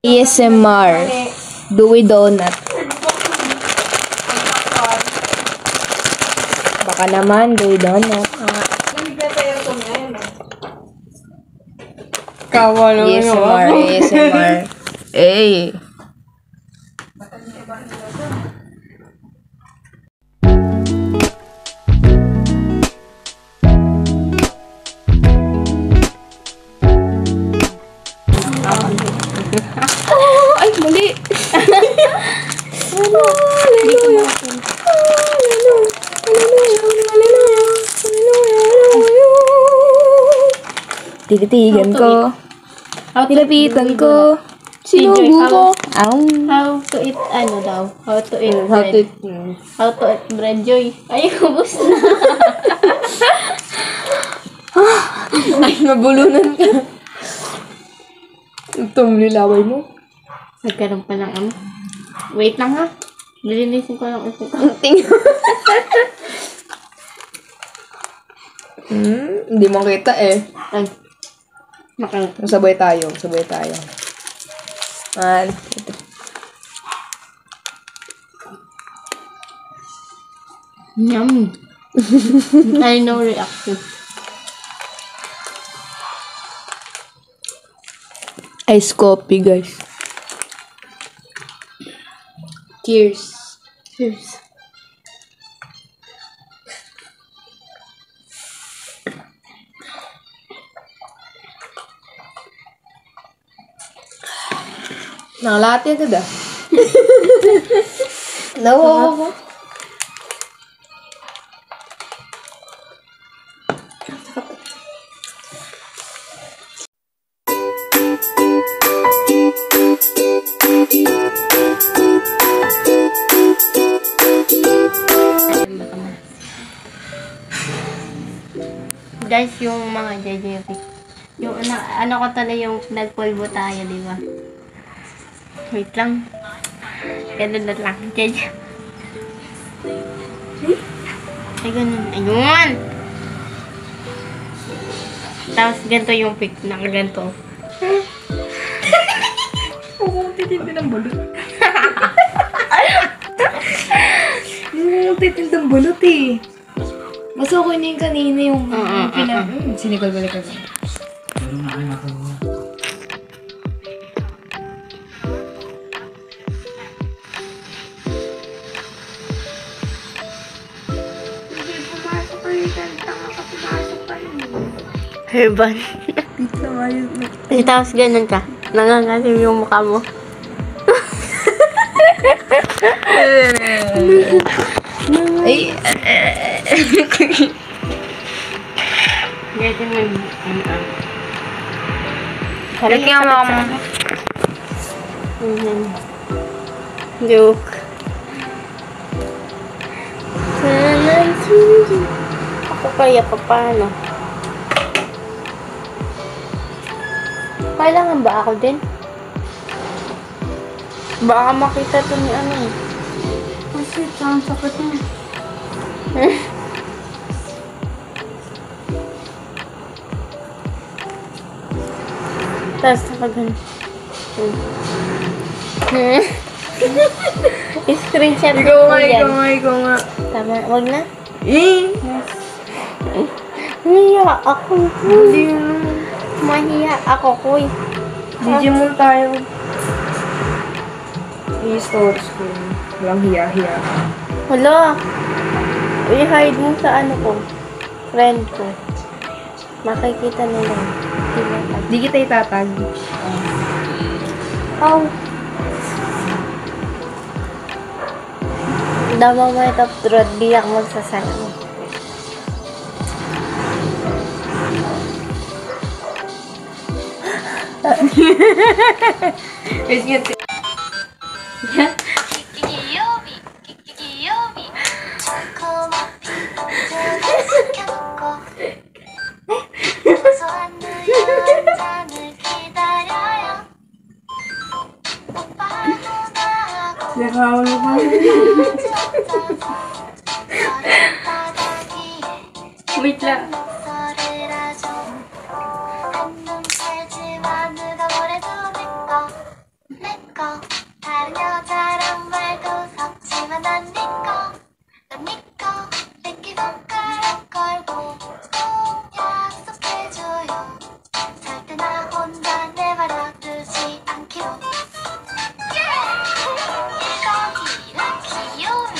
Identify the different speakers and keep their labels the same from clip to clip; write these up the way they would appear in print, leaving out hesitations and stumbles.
Speaker 1: ASMR. Dewey Donut. Baka naman, Dewey Donut.
Speaker 2: Kawa naman
Speaker 1: ASMR, ASMR. Hey. Ay, mali. Hallelujah. Tititigan ko. Tilapitan ko. Sinubo ko.
Speaker 3: How to eat, ano daw? How to eat bread. How to eat bread, Joy. Ay, ubos na.
Speaker 2: Ay, mabulunan ka. Itong lilaway mo.
Speaker 3: Nagkaroon pa ng ano. Wait lang ha. Nilinisin ko lang isang
Speaker 2: Konting. Hindi mo kita eh.
Speaker 3: Ay. Makita.
Speaker 2: Sabay tayo. Sabay tayo.
Speaker 3: Yum. I know reaction.
Speaker 1: Ice coffee, guys.
Speaker 3: Cheers. Cheers.
Speaker 2: Nakalati agad ah. Nawawa ko.
Speaker 3: Guys, yung mga JJP. Yung ano ko talaga yung nagpulbo tayo, di ba? Wait lang. Ganun na lang. JJ. Ay, ganun. Ayun! Tapos, ganito yung pic na ganito.
Speaker 2: Oo, titindi ng balot. Titindi ng balot eh. Mas okay na yung kanina yung sinikal-balikan.
Speaker 4: Pero nakain ako.
Speaker 2: Hindi pumasok pa rin. Tanga ka pumasok pa rin.
Speaker 3: Herban.
Speaker 2: Pizza nga yun.
Speaker 3: Tapos ganun ka. Nangangalim yung mukha mo.
Speaker 2: Ay,
Speaker 3: Ganyan mo yung
Speaker 2: Lagyan mo ako.
Speaker 3: Joke. Ako kaya pa paano? Kailangan ba ako din? Baka makita to ni ano eh.
Speaker 2: Kasi ang sakit mo.
Speaker 3: Tapos nakagan. Screenshot
Speaker 2: Ikaw
Speaker 3: ko
Speaker 2: nga,
Speaker 3: yan.
Speaker 2: ikaw nga.
Speaker 3: Tama, wag na.
Speaker 2: Eh!
Speaker 3: Mahiya ako.
Speaker 2: Hindi yun.
Speaker 3: Mahiya ako, kuy.
Speaker 2: Digimon tayo. I-stories ko. Walang hiya-hiya.
Speaker 3: Hala. I-hide mo sa ano ko. Friend ko. Makikita nila.
Speaker 2: Di kita itatag.
Speaker 3: How? The moment of truth, di ako magsasalamin.
Speaker 2: It's good. Nakawalo ka.
Speaker 3: Wait lang.
Speaker 5: 다른 여자랑 말도 섞지만 난 니꺼 난 니꺼 새끼손가락 걸고 꼭 약속해줘요 절대 나 혼자 내버려두지 않기로 1더기는 귀요미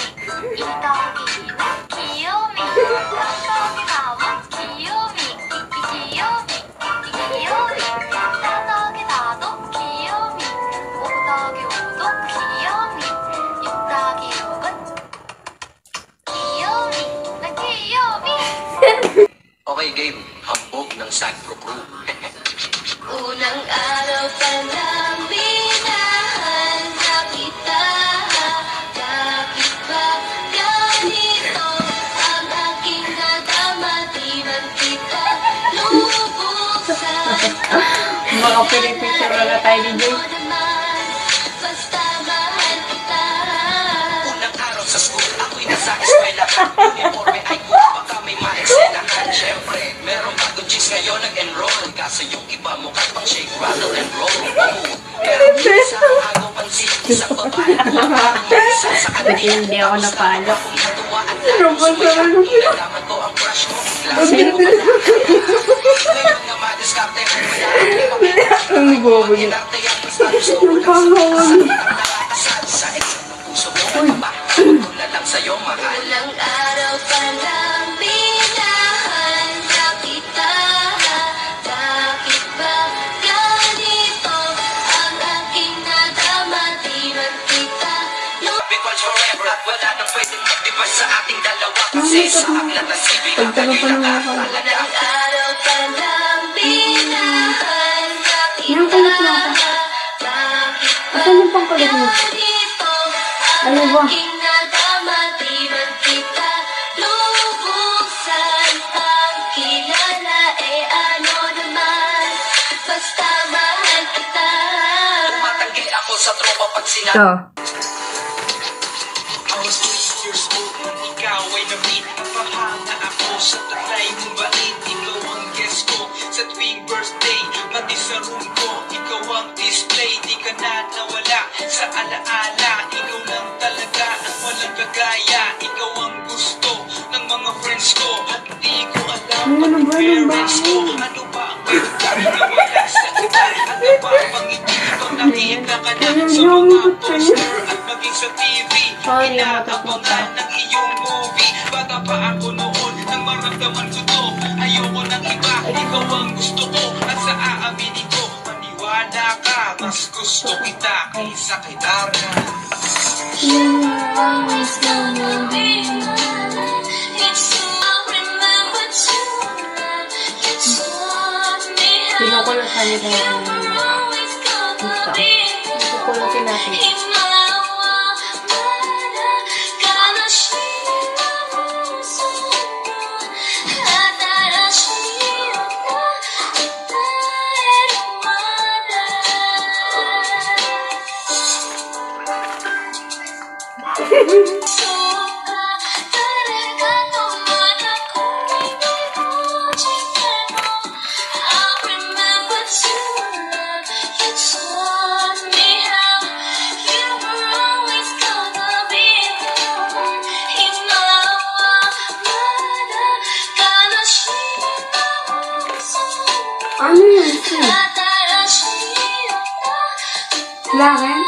Speaker 5: 2더기는 귀요미 3더기 나와 귀요미 귀요미 귀요미 4더기 나도 귀요미 5더기 5도 귀요미 6더기 6은 귀요미 난 귀요미
Speaker 6: Okay, game. Hambog ng Sagro Crew.
Speaker 5: Unang araw pa lang binahan na kita. Bakit ba ganito ang aking nadama? Di man kita lubuksan.
Speaker 3: Mga pinipicture na tayo ni Jay.
Speaker 5: Ano naman, basta mahal kita.
Speaker 6: Unang araw sa school, ako'y nasa eskwela. Uniforme ay kuha ka may ma-ekselahan. Siyempre, merong bagong chicks ngayon nag-enroll. Kaso yung iba mukhang pang shake, rattle and roll. Pero isa ang agaw pansin, isang babae na parang isa sa kanila.
Speaker 3: Hindi ako napalo.
Speaker 6: Kung natuwa at lalo sumaya, ilalaman ko ang crush ko. Klase ko na ngayon nga madiskarte ko. Ang bobo niya. Sa isang puso mo, ano ba? Tulad lang sa'yo, mahal.
Speaker 5: Unang araw pa lang binahan na kita. Bakit ba ganito ang aking nadama? Di man kita
Speaker 6: Because forever at wala nang pwedeng mag-iba sa ating dalawa. Kasi sa aklat na sibig ang tagay na kahalaga.
Speaker 5: Unang araw pa lang binahan na
Speaker 3: Yung
Speaker 5: kita.
Speaker 3: kulit mo ako.
Speaker 5: Bakit ba
Speaker 3: Asan yung pangkulit mo?
Speaker 5: ganito
Speaker 3: Ano
Speaker 5: ang
Speaker 3: ba?
Speaker 5: aking nadama? Di man kita lubuksan ang kilala. Ano naman, basta mahal kita.
Speaker 6: Tumatanggi ako sa tropa pag sinabi.
Speaker 1: Ito.
Speaker 7: I was 3 years old nung ikaw ay na-meet. Napahanga ako sa taglay mong bait. Ikaw ang guest ko sa tuwing birthday. Pati sa room ko, ikaw ang display. Di ka na nawala sa alaala. Ikaw lang talaga ang walang kagaya. Ikaw ang gusto ng mga friends ko. At di ko alam pati parents ko. Ano ba ang meron ka na wala sa iba? Ano ba ang pangiti pag nakita ka na sa mga poster at maging sa TV? Inaabangan ng iyong movie. Bata pa ako noon nang maramdaman ko to. Ayoko ng iba, ikaw ang gusto ko. At sa aaminin ko, maniwala ka. Mas gusto kita kaysa kay Dara.
Speaker 5: Always gonna be mine. It's you I remember too. You taught me how.
Speaker 3: Pinukulot na nila
Speaker 5: You
Speaker 3: yung
Speaker 5: were always gonna be mine.
Speaker 3: Pupulutin natin. Ano yun? Lakin?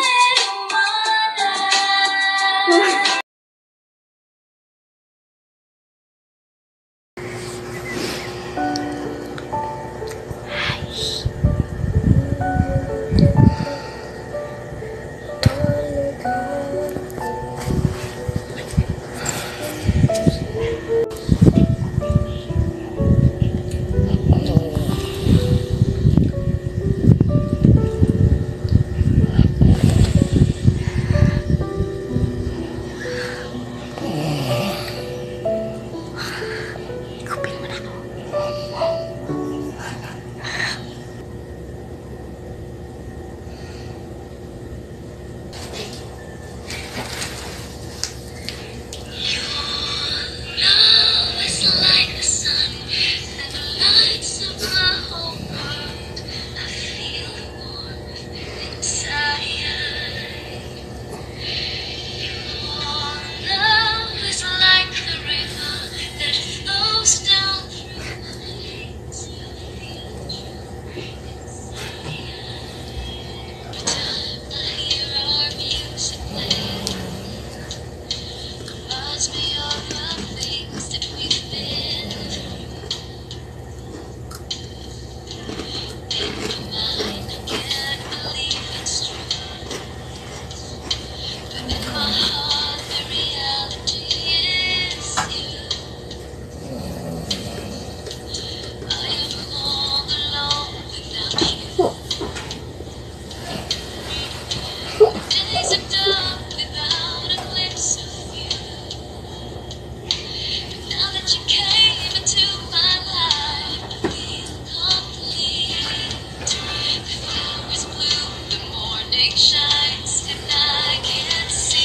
Speaker 5: nights and I can't see.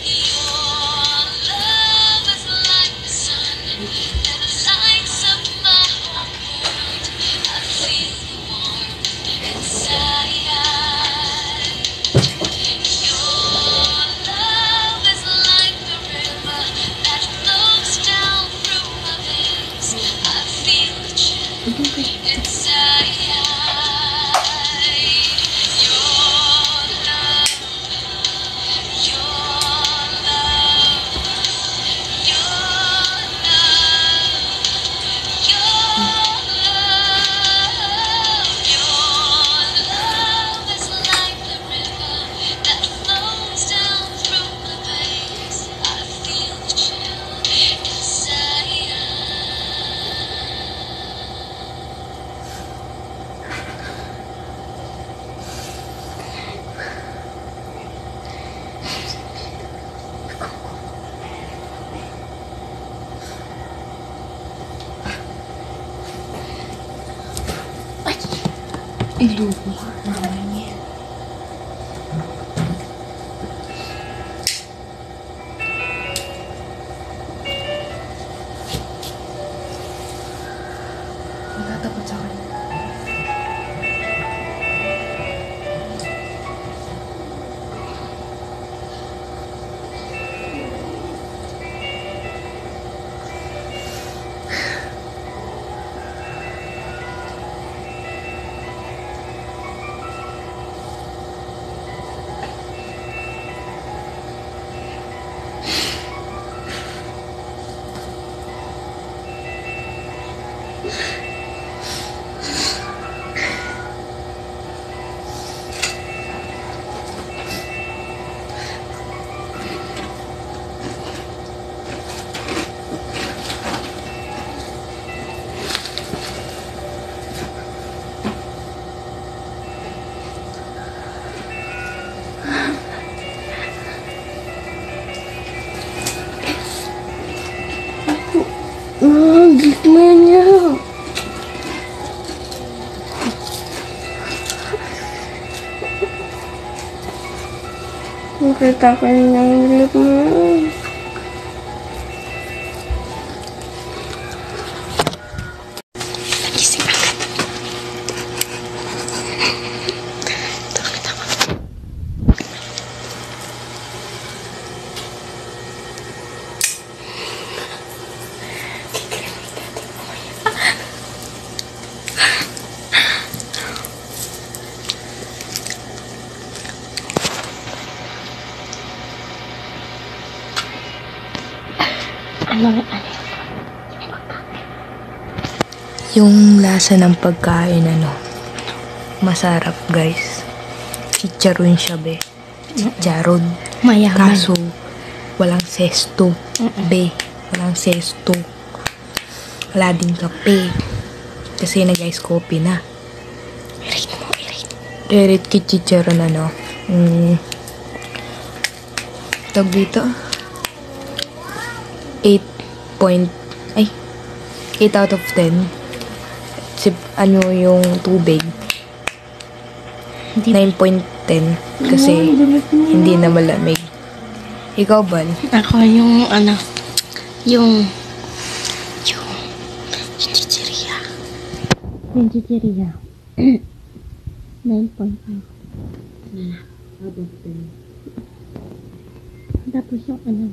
Speaker 5: Your love is like the sun that lights up my whole world. I feel the warmth inside. Your love is like the river that flows down through my veins. I feel the chill inside. Your love, your love, your love, your love is like the river that flows down through my veins. I feel the chill inside.
Speaker 2: Natatakot sa akin.
Speaker 1: Gitna niya. Nakita ko ng lip mo. Nagising agad. Yung lasa ng pagkain, masarap, guys. Chicharon siya, be. Chicharon.
Speaker 3: Mayaman.
Speaker 1: Kaso, walang sesto. Be, walang sesto. Wala din kape. Kasi nag-ice coffee na.
Speaker 3: I-rate mo, i-rate.
Speaker 1: Erit kit chicharon, tawag dito. 8 out of 10. Yung tubig. 9.10 kasi hindi na malamig. Ikaw, Bal?
Speaker 3: Ako yung yung chichiria. Yung chichiria. 9.5.
Speaker 2: Out of 10.
Speaker 3: Tapos yung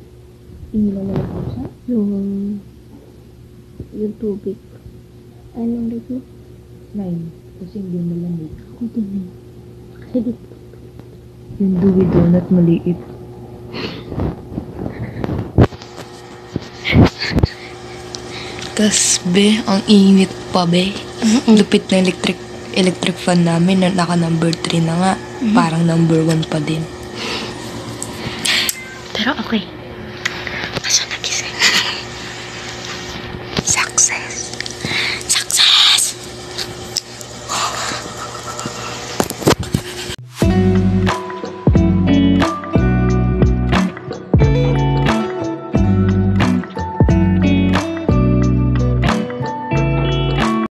Speaker 2: Inilalagay ko siya?
Speaker 3: yung tubig. Anong rate mo?
Speaker 2: 9. Kasi hindi malamig.
Speaker 3: Ako din eh. Kasi dito.
Speaker 1: Yung Dewey Donut maliit. Tas, be, ang init pa, be. Lupit na electric fan namin na naka number 3 na nga. Parang number 1 pa din.
Speaker 3: Pero okay. Kaso na